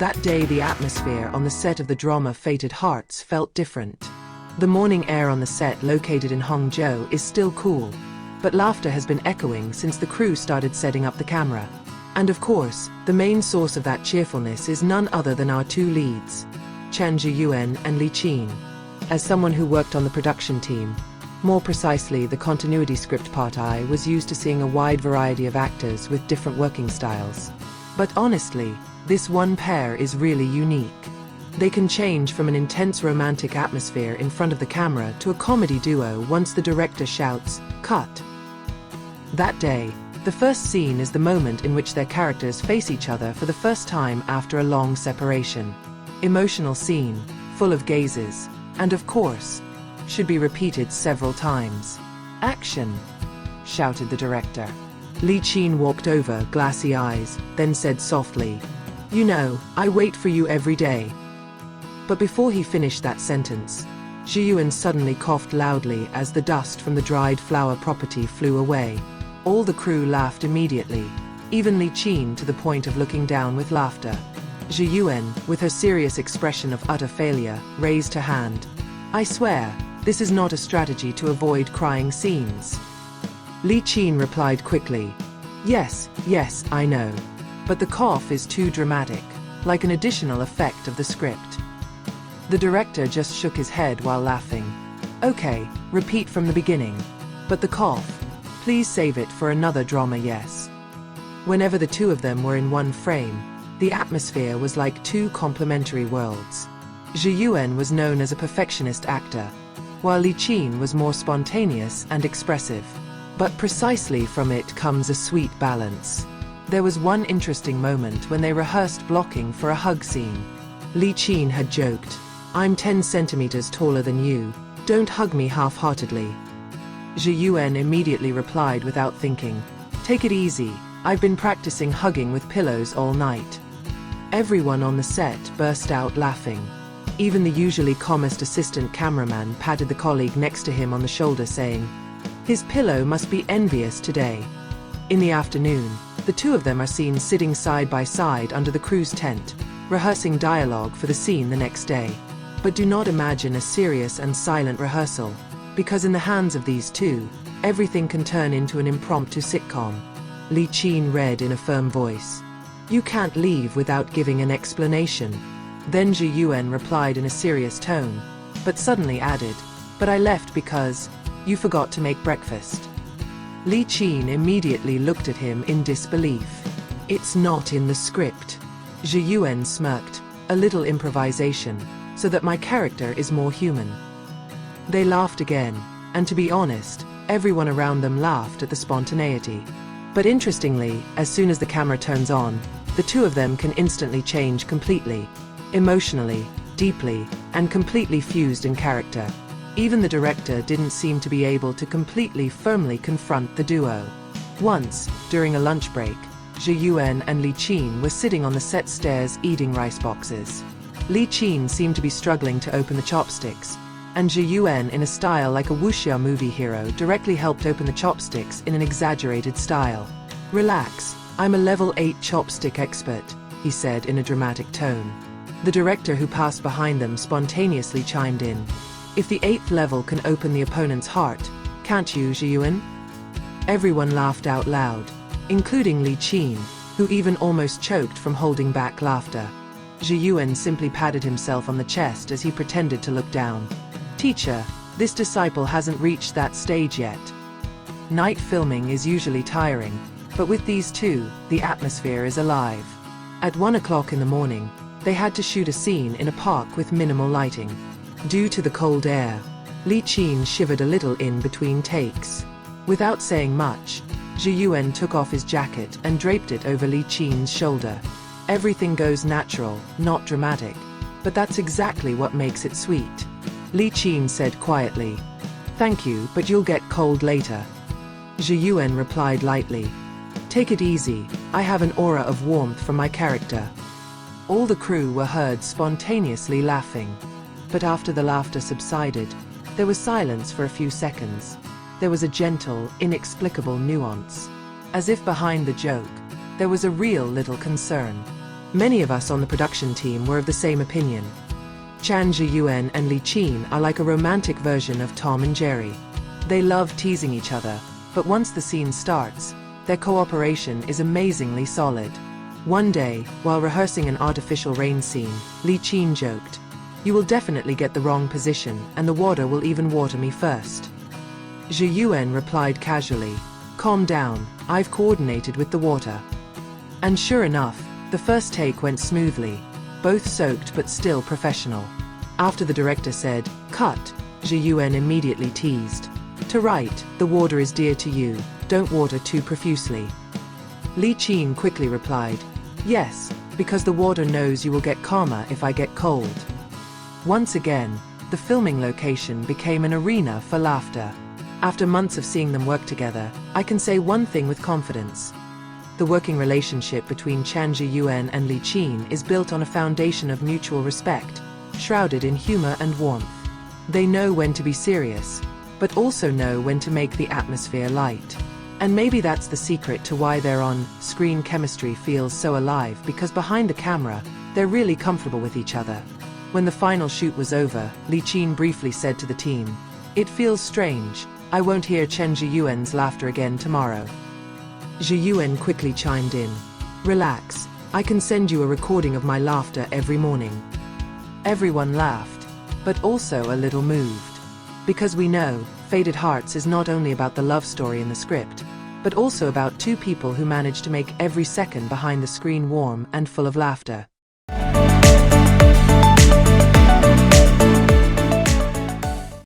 That day the atmosphere on the set of the drama Fated Hearts felt different. The morning air on the set located in Hangzhou is still cool, but laughter has been echoing since the crew started setting up the camera. And of course, the main source of that cheerfulness is none other than our two leads, Chen Zheyuan and Chen. As someone who worked on the production team, more precisely the continuity script part, I was used to seeing a wide variety of actors with different working styles. But honestly, this one pair is really unique. They can change from an intense romantic atmosphere in front of the camera to a comedy duo once the director shouts, "Cut." That day, the first scene is the moment in which their characters face each other for the first time after a long separation. Emotional scene, full of gazes, and of course, should be repeated several times. "Action!" shouted the director. Chen walked over, glassy eyes, then said softly, "You know, I wait for you every day." But before he finished that sentence, Zheyuan suddenly coughed loudly as the dust from the dried flower property flew away. All the crew laughed immediately, even Chen to the point of looking down with laughter. Zheyuan, with her serious expression of utter failure, raised her hand. "I swear, this is not a strategy to avoid crying scenes." Chen replied quickly, Yes, I know. But the cough is too dramatic, like an additional effect of the script." The director just shook his head while laughing. "Okay, repeat from the beginning. But the cough, please save it for another drama, yes." Whenever the two of them were in one frame, the atmosphere was like two complementary worlds. Zheyuan was known as a perfectionist actor, while Chen was more spontaneous and expressive. But precisely from it comes a sweet balance. There was one interesting moment when they rehearsed blocking for a hug scene. Chen had joked, "I'm 10 centimeters taller than you, don't hug me half-heartedly." Zheyuan immediately replied without thinking, "Take it easy, I've been practicing hugging with pillows all night." Everyone on the set burst out laughing. Even the usually calmest assistant cameraman patted the colleague next to him on the shoulder, saying, "His pillow must be envious today." In the afternoon, the two of them are seen sitting side by side under the crew's tent, rehearsing dialogue for the scene the next day. But do not imagine a serious and silent rehearsal, because in the hands of these two, everything can turn into an impromptu sitcom. Chen read in a firm voice, "You can't leave without giving an explanation." Then Zheyuan replied in a serious tone, but suddenly added, "But I left because you forgot to make breakfast." Chen immediately looked at him in disbelief. "It's not in the script." Zheyuan smirked, "A little improvisation, so that my character is more human." They laughed again, and to be honest, everyone around them laughed at the spontaneity. But interestingly, as soon as the camera turns on, the two of them can instantly change completely, emotionally, deeply, and completely fused in character. Even the director didn't seem to be able to completely firmly confront the duo. Once, during a lunch break, Zheyuan and Chen were sitting on the set stairs eating rice boxes. Chen seemed to be struggling to open the chopsticks, and Zheyuan, in a style like a wuxia movie hero, directly helped open the chopsticks in an exaggerated style. "Relax, I'm a level 8 chopstick expert," he said in a dramatic tone. The director, who passed behind them, spontaneously chimed in, "If the 8th level can open the opponent's heart, can't you, Zheyuan?" Everyone laughed out loud, including Chen, who even almost choked from holding back laughter. Zheyuan simply patted himself on the chest as he pretended to look down. "Teacher, this disciple hasn't reached that stage yet." Night filming is usually tiring, but with these two, the atmosphere is alive. At 1 o'clock in the morning, they had to shoot a scene in a park with minimal lighting. Due to the cold air, Chen shivered a little in between takes. Without saying much, Zheyuan took off his jacket and draped it over Chen's shoulder. Everything goes natural, not dramatic, but that's exactly what makes it sweet. Chen said quietly, "Thank you, but you'll get cold later." Zheyuan replied lightly, "Take it easy, I have an aura of warmth from my character." All the crew were heard spontaneously laughing. But after the laughter subsided, there was silence for a few seconds. There was a gentle, inexplicable nuance. As if behind the joke, there was a real little concern. Many of us on the production team were of the same opinion. Chen, Zheyuan and Chen are like a romantic version of Tom and Jerry. They love teasing each other, but once the scene starts, their cooperation is amazingly solid. One day, while rehearsing an artificial rain scene, Chen joked, "You will definitely get the wrong position, and the water will even water me first." Zheyuan replied casually, "Calm down, I've coordinated with the water." And sure enough, the first take went smoothly, both soaked but still professional. After the director said, "Cut," Zheyuan immediately teased, "To write, the water is dear to you, don't water too profusely." Chen quickly replied, "Yes, because the water knows you will get calmer if I get cold." Once again, the filming location became an arena for laughter. After months of seeing them work together, I can say one thing with confidence. The working relationship between Chen, Zheyuan and Chen is built on a foundation of mutual respect, shrouded in humor and warmth. They know when to be serious, but also know when to make the atmosphere light. And maybe that's the secret to why their on-screen chemistry feels so alive, because behind the camera, they're really comfortable with each other. When the final shoot was over, Chen briefly said to the team, "It feels strange. I won't hear Chen Zheyuan's laughter again tomorrow." Zheyuan quickly chimed in, "Relax, I can send you a recording of my laughter every morning." Everyone laughed, but also a little moved. Because we know, Faded Hearts is not only about the love story in the script, but also about two people who manage to make every second behind the screen warm and full of laughter.